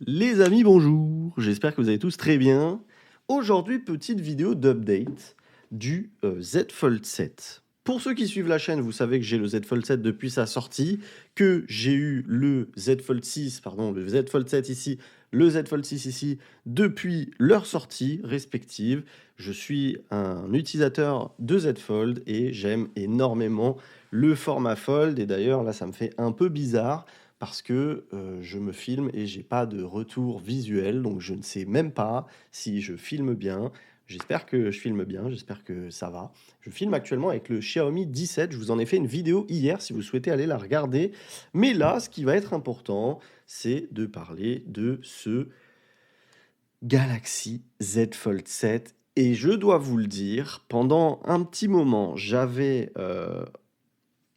Les amis, bonjour. J'espère que vous allez tous très bien. Aujourd'hui, petite vidéo d'update du Z Fold 7. Pour ceux qui suivent la chaîne, vous savez que j'ai le Z Fold 7 depuis sa sortie, que j'ai eu le Z Fold 6, pardon, le Z Fold 7 ici, le Z Fold 6 ici, depuis leur sortie respective. Je suis un utilisateur de Z Fold et j'aime énormément le format Fold. Et d'ailleurs, là, ça me fait un peu bizarre parce que je me filme et j'ai pas de retour visuel, donc je ne sais même pas si je filme bien. J'espère que je filme bien, j'espère que ça va. Je filme actuellement avec le Xiaomi 17, je vous en ai fait une vidéo hier si vous souhaitez aller la regarder. Mais là, ce qui va être important, c'est de parler de ce Galaxy Z Fold 7. Et je dois vous le dire, pendant un petit moment, j'avais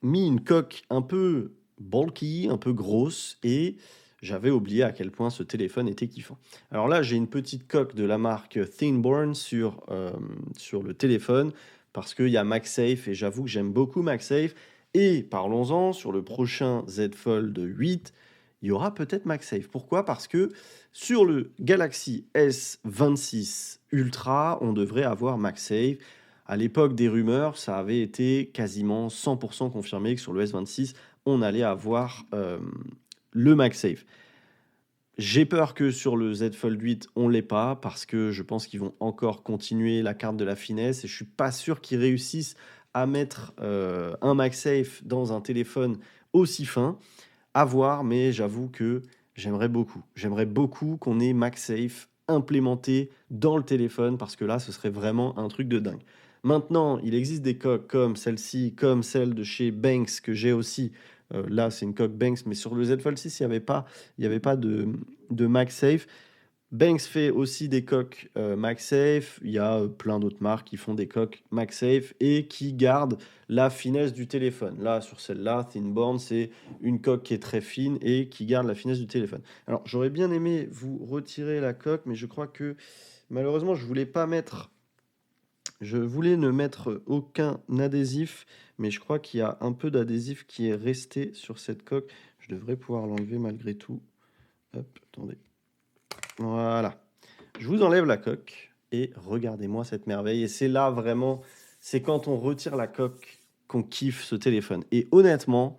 mis une coque un peu bulky, un peu grosse, et j'avais oublié à quel point ce téléphone était kiffant. Alors là, j'ai une petite coque de la marque Thinborn sur le téléphone, parce qu'il y a MagSafe, et j'avoue que j'aime beaucoup MagSafe. Et parlons-en, sur le prochain Z Fold 8, il y aura peut-être MagSafe. Pourquoi? Parce que sur le Galaxy S26 Ultra, on devrait avoir MagSafe. À l'époque des rumeurs, ça avait été quasiment 100% confirmé que sur le S26, on allait avoir le MagSafe. J'ai peur que sur le Z Fold 8, on ne l'ait pas parce que je pense qu'ils vont encore continuer la carte de la finesse et je suis pas sûr qu'ils réussissent à mettre un MagSafe dans un téléphone aussi fin. À voir, mais j'avoue que j'aimerais beaucoup. J'aimerais beaucoup qu'on ait MagSafe implémenté dans le téléphone parce que là, ce serait vraiment un truc de dingue. Maintenant, il existe des coques comme celle-ci, comme celle de chez Banks que j'ai aussi. Là, c'est une coque Banks, mais sur le Z Fold 6, il y avait pas de MagSafe. Banks fait aussi des coques MagSafe. Il y a plein d'autres marques qui font des coques MagSafe et qui gardent la finesse du téléphone. Là, sur celle-là, Thinborn, c'est une coque qui est très fine et qui garde la finesse du téléphone. Alors, j'aurais bien aimé vous retirer la coque, mais je crois que malheureusement, je voulais ne mettre aucun adhésif, mais je crois qu'il y a un peu d'adhésif qui est resté sur cette coque. Je devrais pouvoir l'enlever malgré tout. Hop, attendez. Voilà. Je vous enlève la coque et regardez-moi cette merveille. Et c'est là vraiment, c'est quand on retire la coque qu'on kiffe ce téléphone. Et honnêtement,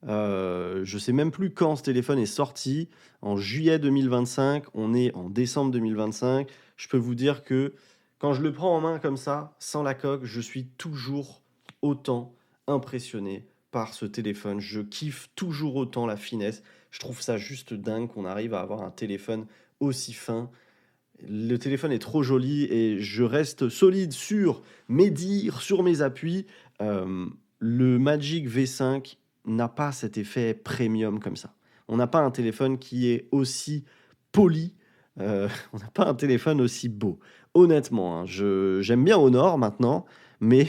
je sais même plus quand ce téléphone est sorti. En juillet 2025, on est en décembre 2025. Je peux vous dire que quand je le prends en main comme ça, sans la coque, je suis toujours autant impressionné par ce téléphone. Je kiffe toujours autant la finesse. Je trouve ça juste dingue qu'on arrive à avoir un téléphone aussi fin. Le téléphone est trop joli et je reste solide sur mes dires, sur mes appuis. Euh, le Magic V5 n'a pas cet effet premium comme ça. On n'a pas un téléphone qui est aussi poli. On n'a pas un téléphone aussi beau. Honnêtement, hein, j'aime bien Honor maintenant, mais,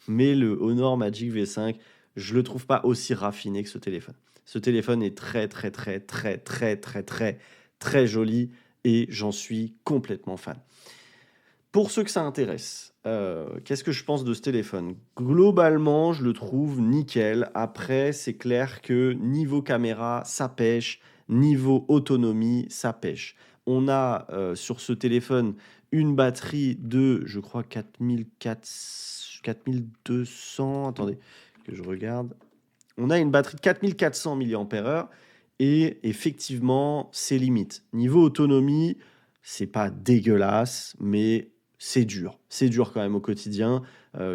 mais le Honor Magic V5, je le trouve pas aussi raffiné que ce téléphone. Ce téléphone est très, très, très, très, très, très, très, très joli et j'en suis complètement fan. Pour ceux que ça intéresse, qu'est-ce que je pense de ce téléphone? Globalement, je le trouve nickel. Après, c'est clair que niveau caméra, ça pêche. Niveau autonomie, ça pêche. On a sur ce téléphone une batterie de, je crois, 4200. Attendez, que je regarde. On a une batterie de 4400 mAh et effectivement, c'est limite. Niveau autonomie, c'est pas dégueulasse, mais c'est dur. C'est dur quand même au quotidien.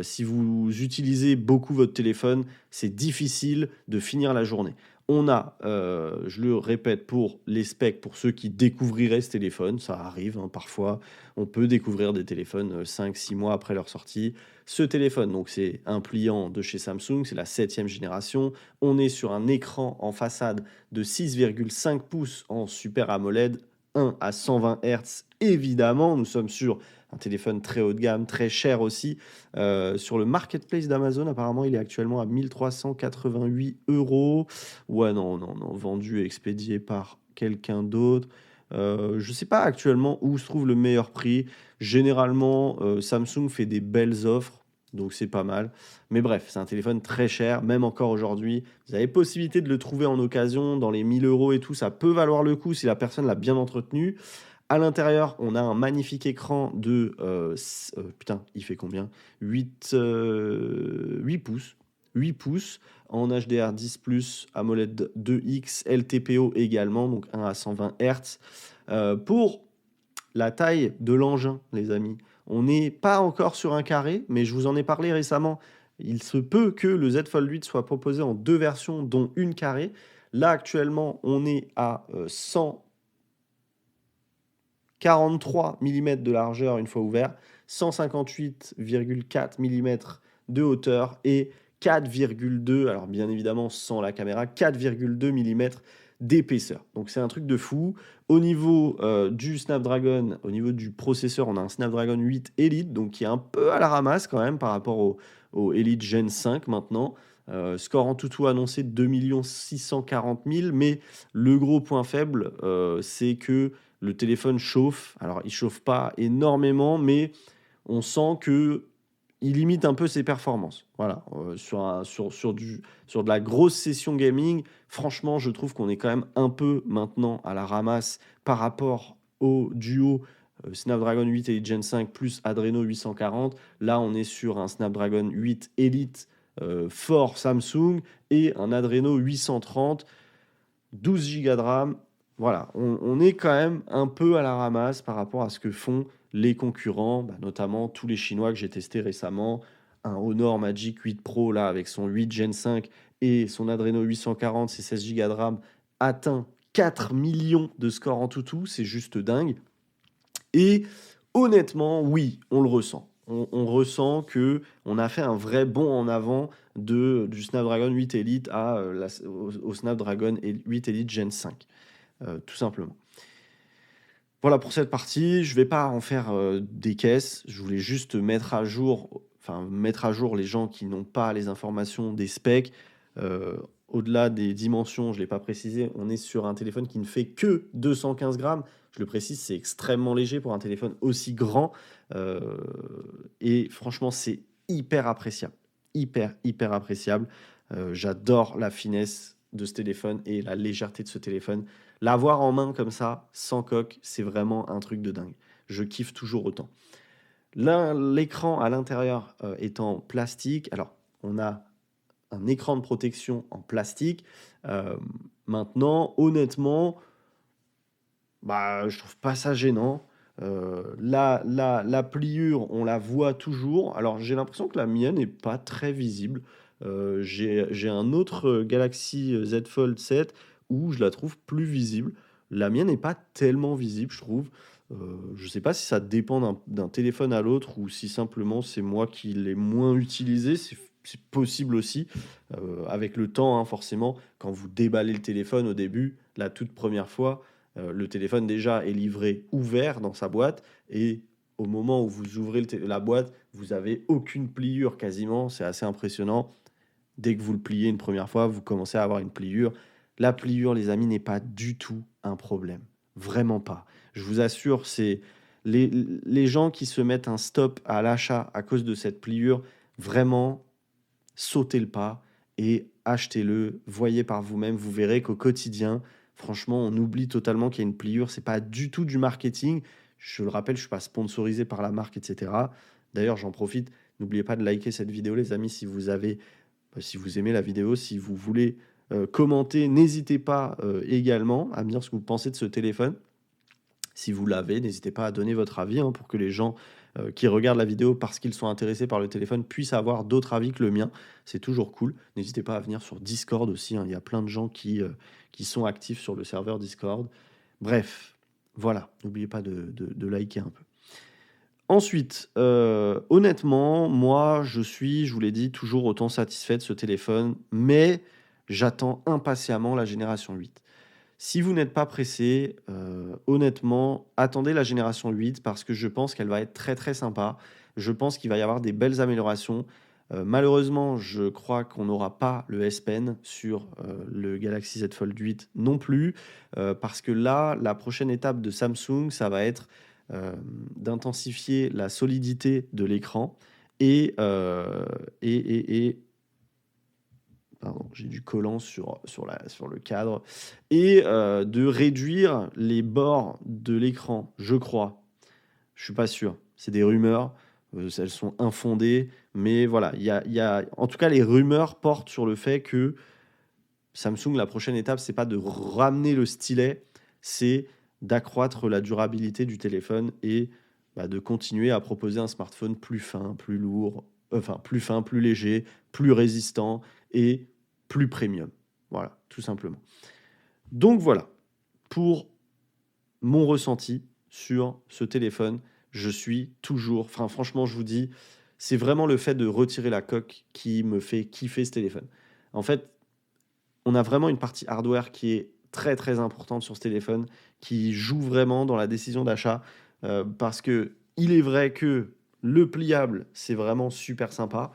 Si vous utilisez beaucoup votre téléphone, c'est difficile de finir la journée. On a, je le répète pour les specs, pour ceux qui découvriraient ce téléphone, ça arrive hein, parfois, on peut découvrir des téléphones 5-6 mois après leur sortie. Ce téléphone, donc c'est un pliant de chez Samsung, c'est la 7e génération. On est sur un écran en façade de 6,5 pouces en Super AMOLED, 1 à 120 Hz. Évidemment, nous sommes sur un téléphone très haut de gamme, très cher aussi. Sur le marketplace d'Amazon, apparemment, il est actuellement à 1388 euros. Ouais, non, non, non, vendu et expédié par quelqu'un d'autre. Je ne sais pas actuellement où se trouve le meilleur prix. Généralement, Samsung fait des belles offres. donc c'est pas mal. Mais bref, c'est un téléphone très cher, même encore aujourd'hui. Vous avez possibilité de le trouver en occasion dans les 1000 euros et tout, ça peut valoir le coup si la personne l'a bien entretenu. À l'intérieur, on a un magnifique écran de, putain, il fait combien? 8 pouces. 8 pouces en HDR10+, AMOLED 2X, LTPO également, donc 1 à 120 Hz. Pour la taille de l'engin, les amis, on n'est pas encore sur un carré, mais je vous en ai parlé récemment. Il se peut que le Z Fold 8 soit proposé en 2 versions, dont une carrée. Là, actuellement, on est à 143 mm de largeur une fois ouvert, 158,4 mm de hauteur et 4,2, alors bien évidemment sans la caméra, 4,2 mm d'épaisseur. Donc c'est un truc de fou. Au niveau du Snapdragon, au niveau du processeur, on a un Snapdragon 8 Elite, donc qui est un peu à la ramasse quand même par rapport au Elite Gen 5 maintenant. Score en tout annoncé 2 640 000, mais le gros point faible, c'est que le téléphone chauffe. Alors, il chauffe pas énormément, mais on sent que il limite un peu ses performances. Voilà, sur de la grosse session gaming, franchement, je trouve qu'on est quand même un peu maintenant à la ramasse par rapport au duo Snapdragon 8 Elite Gen 5 plus Adreno 840. Là, on est sur un Snapdragon 8 Elite fort Samsung et un Adreno 830, 12 Go de RAM. Voilà, on est quand même un peu à la ramasse par rapport à ce que font les concurrents, notamment tous les Chinois que j'ai testés récemment. Un Honor Magic 8 Pro là, avec son 8 Gen 5 et son Adreno 840, ses 16 Go de RAM, atteint 4 millions de scores en tout. C'est juste dingue. Et honnêtement, oui, on le ressent. On ressent que on a fait un vrai bond en avant du Snapdragon 8 Elite au Snapdragon 8 Elite Gen 5, tout simplement. Voilà pour cette partie. Je ne vais pas en faire des caisses. Je voulais juste mettre à jour les gens qui n'ont pas les informations des specs. Au-delà des dimensions, je ne l'ai pas précisé, on est sur un téléphone qui ne fait que 215 grammes. Je le précise, c'est extrêmement léger pour un téléphone aussi grand. Et franchement, c'est hyper appréciable. Hyper appréciable. J'adore la finesse de ce téléphone et la légèreté de ce téléphone. L'avoir en main comme ça, sans coque, c'est vraiment un truc de dingue. Je kiffe toujours autant. L'écran à l'intérieur est en plastique. Alors, on a un écran de protection en plastique. Maintenant, honnêtement, je trouve pas ça gênant. La pliure, on la voit toujours. Alors, j'ai l'impression que la mienne n'est pas très visible. J'ai un autre Galaxy Z Fold 7 où je la trouve plus visible. La mienne n'est pas tellement visible, je trouve. Je ne sais pas si ça dépend d'un téléphone à l'autre ou si simplement c'est moi qui l'ai moins utilisé. C'est possible aussi. Avec le temps, hein, forcément, quand vous déballez le téléphone au début, la toute première fois, le téléphone déjà est livré ouvert dans sa boîte et au moment où vous ouvrez la boîte, vous avez aucune pliure quasiment. C'est assez impressionnant. Dès que vous le pliez une première fois, vous commencez à avoir une pliure. La pliure, les amis, n'est pas du tout un problème. Vraiment pas. Je vous assure, c'est les gens qui se mettent un stop à l'achat à cause de cette pliure, vraiment, sautez le pas et achetez-le. Voyez par vous-même, vous verrez qu'au quotidien, franchement, on oublie totalement qu'il y a une pliure. C'est pas du tout du marketing. Je le rappelle, je suis pas sponsorisé par la marque, etc. D'ailleurs, j'en profite. N'oubliez pas de liker cette vidéo, les amis, si vous aimez la vidéo, si vous voulez commenter, n'hésitez pas également à me dire ce que vous pensez de ce téléphone. Si vous l'avez, n'hésitez pas à donner votre avis hein, pour que les gens qui regardent la vidéo parce qu'ils sont intéressés par le téléphone puissent avoir d'autres avis que le mien. C'est toujours cool. N'hésitez pas à venir sur Discord aussi. Hein. Il y a plein de gens qui sont actifs sur le serveur Discord. Bref, voilà. N'oubliez pas de liker un peu. Ensuite, honnêtement, moi, je vous l'ai dit, toujours autant satisfait de ce téléphone, mais j'attends impatiemment la génération 8. Si vous n'êtes pas pressé, honnêtement, attendez la génération 8 parce que je pense qu'elle va être très, très sympa. Je pense qu'il va y avoir des belles améliorations. Malheureusement, je crois qu'on n'aura pas le S Pen sur le Galaxy Z Fold 8 non plus, parce que là, la prochaine étape de Samsung, ça va être d'intensifier la solidité de l'écran et, euh, et pardon, j'ai du collant sur le cadre, et de réduire les bords de l'écran, je crois. Je suis pas sûr. C'est des rumeurs, elles sont infondées, mais voilà, en tout cas, les rumeurs portent sur le fait que Samsung, la prochaine étape, c'est pas de ramener le stylet, c'est d'accroître la durabilité du téléphone et de continuer à proposer un smartphone plus fin, plus lourd, enfin plus fin, plus léger, plus résistant et plus premium. Voilà, tout simplement. Donc voilà, pour mon ressenti sur ce téléphone, je suis toujours, enfin franchement, je vous dis, c'est vraiment le fait de retirer la coque qui me fait kiffer ce téléphone. En fait, on a vraiment une partie hardware qui est très très importante sur ce téléphone, qui joue vraiment dans la décision d'achat, parce que il est vrai que le pliable, c'est vraiment super sympa.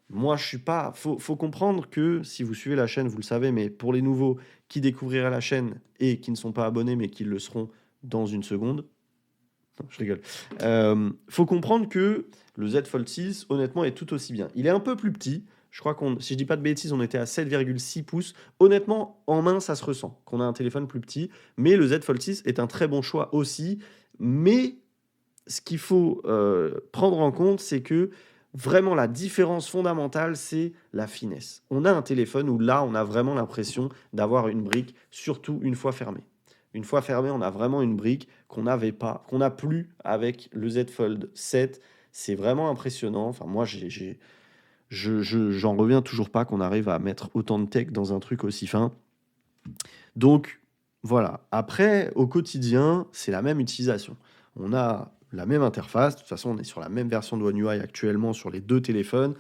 Moi, je suis pas. Faut comprendre que si vous suivez la chaîne, vous le savez, mais pour les nouveaux qui découvriraient la chaîne et qui ne sont pas abonnés, mais qui le seront dans une seconde, non, je rigole. Faut comprendre que le Z Fold 6, honnêtement, est tout aussi bien. Il est un peu plus petit. Je crois si je dis pas de bêtises, on était à 7,6 pouces. Honnêtement, en main, ça se ressent qu'on a un téléphone plus petit. Mais le Z Fold 6 est un très bon choix aussi. Mais ce qu'il faut prendre en compte, c'est que vraiment la différence fondamentale, c'est la finesse. On a un téléphone où là, on a vraiment l'impression d'avoir une brique, surtout une fois fermée. Une fois fermée, on a vraiment une brique qu'on n'avait pas, qu'on n'a plus avec le Z Fold 7. C'est vraiment impressionnant. Enfin, moi, j'en reviens toujours pas qu'on arrive à mettre autant de tech dans un truc aussi fin. Donc, voilà. Après, au quotidien, c'est la même utilisation. On a la même interface. De toute façon, on est sur la même version de One UI actuellement sur les deux téléphones.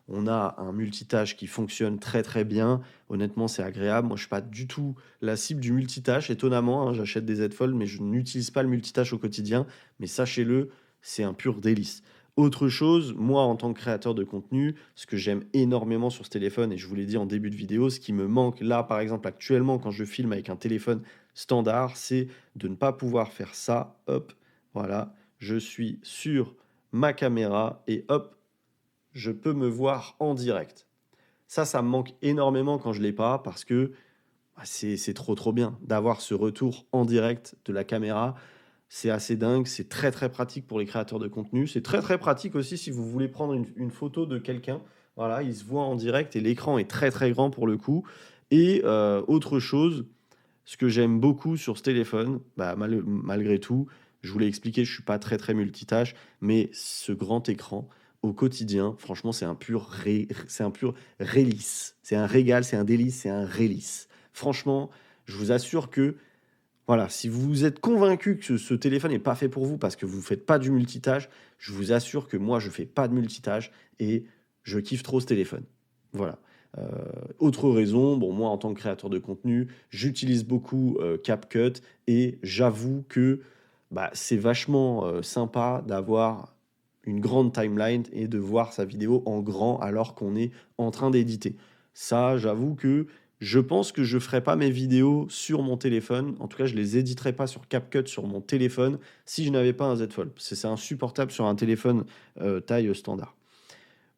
On a un multitâche qui fonctionne très très bien. Honnêtement, c'est agréable. Moi, je suis pas du tout la cible du multitâche. Étonnamment, hein, j'achète des Z Fold, mais je n'utilise pas le multitâche au quotidien. Mais sachez-le, c'est un pur délice. Autre chose, moi, en tant que créateur de contenu, ce que j'aime énormément sur ce téléphone, et je vous l'ai dit en début de vidéo, ce qui me manque là, par exemple, actuellement, quand je filme avec un téléphone standard, c'est de ne pas pouvoir faire ça. Hop, voilà, je suis sur ma caméra et hop, je peux me voir en direct. Ça me manque énormément quand je ne l'ai pas parce que c'est trop trop bien d'avoir ce retour en direct de la caméra. C'est assez dingue, c'est très très pratique pour les créateurs de contenu. C'est très très pratique aussi si vous voulez prendre une photo de quelqu'un. Voilà, il se voit en direct et l'écran est très très grand pour le coup. Et autre chose, ce que j'aime beaucoup sur ce téléphone, malgré tout, je vous l'ai expliqué, je ne suis pas très très multitâche, mais ce grand écran au quotidien, franchement, c'est un pur rélice. C'est un régal, c'est un délice, c'est un rélice. Franchement, je vous assure que voilà, si vous êtes convaincu que ce téléphone n'est pas fait pour vous parce que vous ne faites pas du multitâche, je vous assure que moi, je ne fais pas de multitâche et je kiffe trop ce téléphone. Voilà. Euh, Autre raison, bon, moi, en tant que créateur de contenu, j'utilise beaucoup CapCut et j'avoue que c'est vachement sympa d'avoir une grande timeline et de voir sa vidéo en grand alors qu'on est en train d'éditer. Ça, j'avoue que je pense que je ferai pas mes vidéos sur mon téléphone. En tout cas, je les éditerai pas sur CapCut sur mon téléphone si je n'avais pas un Z Fold. C'est insupportable sur un téléphone taille standard.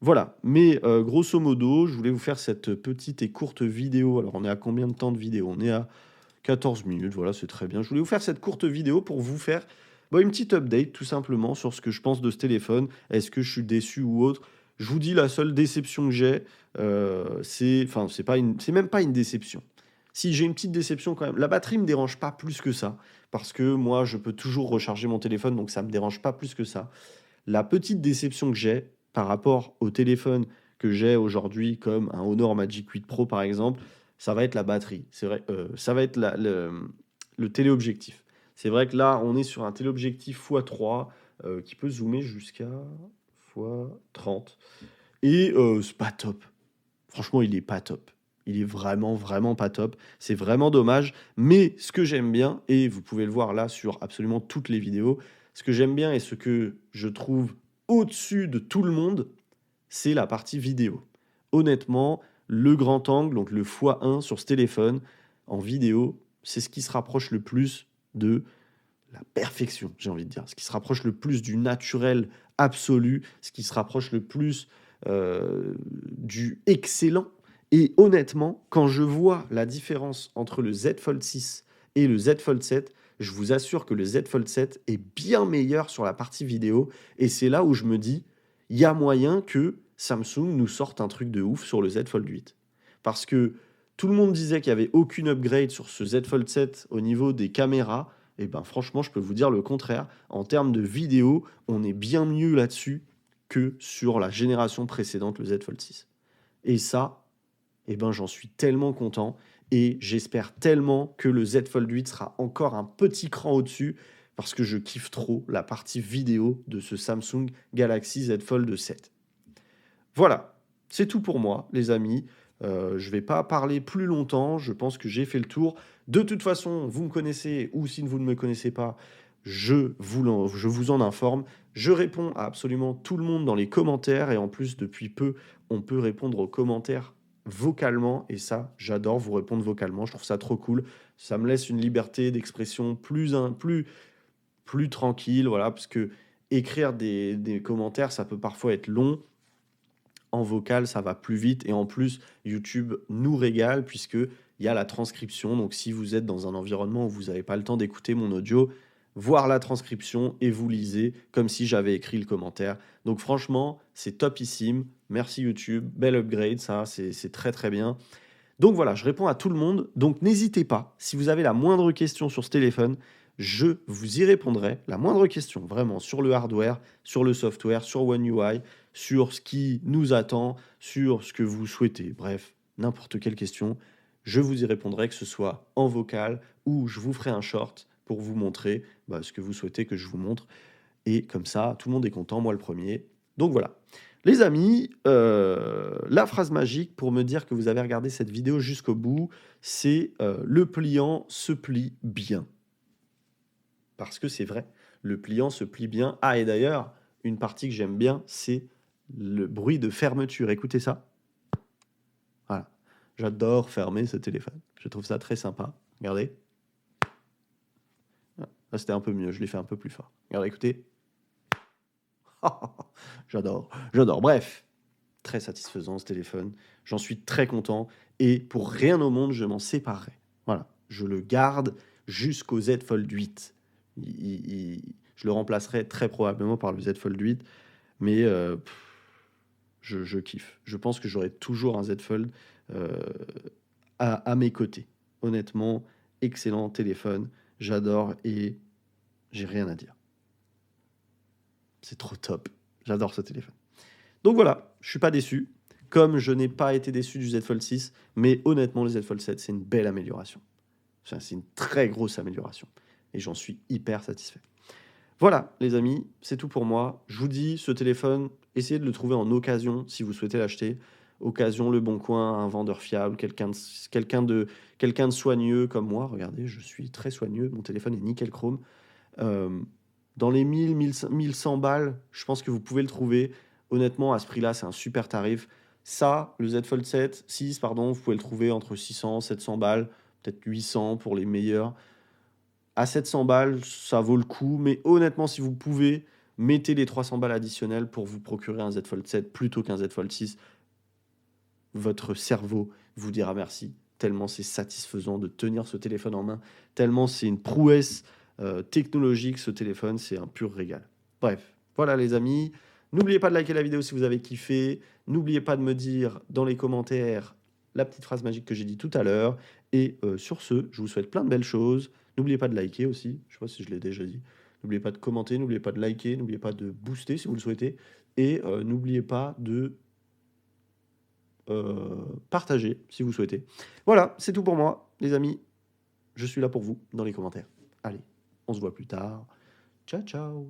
Voilà, mais grosso modo, je voulais vous faire cette petite et courte vidéo. Alors, on est à combien de temps de vidéo? On est à 14 minutes, voilà, c'est très bien. Je voulais vous faire cette courte vidéo pour vous faire une petite update tout simplement sur ce que je pense de ce téléphone. Est-ce que je suis déçu ou autre? Je vous dis, la seule déception que j'ai, c'est même pas une déception. Si j'ai une petite déception quand même, la batterie me dérange pas plus que ça, parce que moi je peux toujours recharger mon téléphone, donc ça me dérange pas plus que ça. La petite déception que j'ai par rapport au téléphone que j'ai aujourd'hui, comme un Honor Magic 8 Pro par exemple, ça va être la batterie. C'est vrai, ça va être le téléobjectif. C'est vrai que là, on est sur un téléobjectif x3 qui peut zoomer jusqu'à x30. Et c'est pas top. Franchement, il est pas top. Il est vraiment, vraiment pas top. C'est vraiment dommage. Mais ce que j'aime bien, et vous pouvez le voir là sur absolument toutes les vidéos, ce que j'aime bien et ce que je trouve au-dessus de tout le monde, c'est la partie vidéo. Honnêtement, le grand angle, donc le x1 sur ce téléphone, en vidéo, c'est ce qui se rapproche le plus de la perfection, j'ai envie de dire. Ce qui se rapproche le plus du naturel absolu, ce qui se rapproche le plus du excellent. Et honnêtement, quand je vois la différence entre le Z Fold 6 et le Z Fold 7, je vous assure que le Z Fold 7 est bien meilleur sur la partie vidéo. Et c'est là où je me dis, il y a moyen que Samsung nous sorte un truc de ouf sur le Z Fold 8. Parce que tout le monde disait qu'il n'y avait aucune upgrade sur ce Z Fold 7 au niveau des caméras. Et ben franchement, je peux vous dire le contraire. En termes de vidéo, on est bien mieux là-dessus que sur la génération précédente, le Z Fold 6. Et ça, eh ben, j'en suis tellement content et j'espère tellement que le Z Fold 8 sera encore un petit cran au-dessus parce que je kiffe trop la partie vidéo de ce Samsung Galaxy Z Fold 7. Voilà, c'est tout pour moi, les amis. Je ne vais pas parler plus longtemps, je pense que j'ai fait le tour. De toute façon, vous me connaissez ou si vous ne me connaissez pas, je vous en informe. Je réponds à absolument tout le monde dans les commentaires et en plus, depuis peu, on peut répondre aux commentaires vocalement et ça, j'adore vous répondre vocalement. Je trouve ça trop cool. Ça me laisse une liberté d'expression plus tranquille, voilà, parce que écrire des commentaires, ça peut parfois être long. En vocal, ça va plus vite et en plus, YouTube nous régale puisqu'il y a la transcription. Donc, si vous êtes dans un environnement où vous n'avez pas le temps d'écouter mon audio, voir la transcription et vous lisez comme si j'avais écrit le commentaire. Donc, franchement, c'est topissime. Merci YouTube. Bel upgrade, ça, c'est très très bien. Donc voilà, je réponds à tout le monde. Donc n'hésitez pas, si vous avez la moindre question sur ce téléphone, je vous y répondrai. La moindre question, vraiment, sur le hardware, sur le software, sur One UI, sur ce qui nous attend, sur ce que vous souhaitez. Bref, n'importe quelle question, je vous y répondrai, que ce soit en vocal ou je vous ferai un short pour vous montrer ce que vous souhaitez que je vous montre. Et comme ça, tout le monde est content, moi le premier. Donc voilà. Les amis, la phrase magique pour me dire que vous avez regardé cette vidéo jusqu'au bout, c'est le pliant se plie bien. Parce que c'est vrai, le pliant se plie bien. Ah, et d'ailleurs, une partie que j'aime bien, c'est le bruit de fermeture. Écoutez ça. Voilà. J'adore fermer ce téléphone. Je trouve ça très sympa. Regardez. Là, c'était un peu mieux. Je l'ai fait un peu plus fort. Regardez, écoutez. J'adore. Bref, très satisfaisant ce téléphone. J'en suis très content et pour rien au monde, je m'en séparerai. Voilà, je le garde jusqu'au Z Fold 8. Je le remplacerai très probablement par le Z Fold 8, mais je kiffe. Je pense que j'aurai toujours un Z Fold à mes côtés. Honnêtement, excellent téléphone. J'adore et j'ai rien à dire. C'est trop top. J'adore ce téléphone. Donc voilà, je suis pas déçu. Comme je n'ai pas été déçu du Z Fold 6, mais honnêtement, le Z Fold 7, c'est une belle amélioration. C'est une très grosse amélioration. Et j'en suis hyper satisfait. Voilà, les amis, c'est tout pour moi. Je vous dis, ce téléphone, essayez de le trouver en occasion si vous souhaitez l'acheter. Occasion, Le Bon Coin, un vendeur fiable, quelqu'un de soigneux comme moi. Regardez, je suis très soigneux. Mon téléphone est nickel chrome. Dans les 1100 balles, je pense que vous pouvez le trouver. Honnêtement, à ce prix-là, c'est un super tarif. Ça, le Z Fold 7, 6, pardon, vous pouvez le trouver entre 600, 700 balles, peut-être 800 pour les meilleurs. À 700 balles, ça vaut le coup. Mais honnêtement, si vous pouvez, mettez les 300 balles additionnelles pour vous procurer un Z Fold 7 plutôt qu'un Z Fold 6. Votre cerveau vous dira merci. Tellement c'est satisfaisant de tenir ce téléphone en main. Tellement c'est une prouesse technologique, ce téléphone. C'est un pur régal. Bref, voilà les amis. N'oubliez pas de liker la vidéo si vous avez kiffé. N'oubliez pas de me dire dans les commentaires la petite phrase magique que j'ai dit tout à l'heure. Et sur ce, je vous souhaite plein de belles choses. N'oubliez pas de liker aussi. Je ne sais pas si je l'ai déjà dit. N'oubliez pas de commenter, n'oubliez pas de liker, n'oubliez pas de booster si vous le souhaitez. Et n'oubliez pas de partager si vous souhaitez. Voilà, c'est tout pour moi, les amis. Je suis là pour vous dans les commentaires. Allez, on se voit plus tard. Ciao, ciao.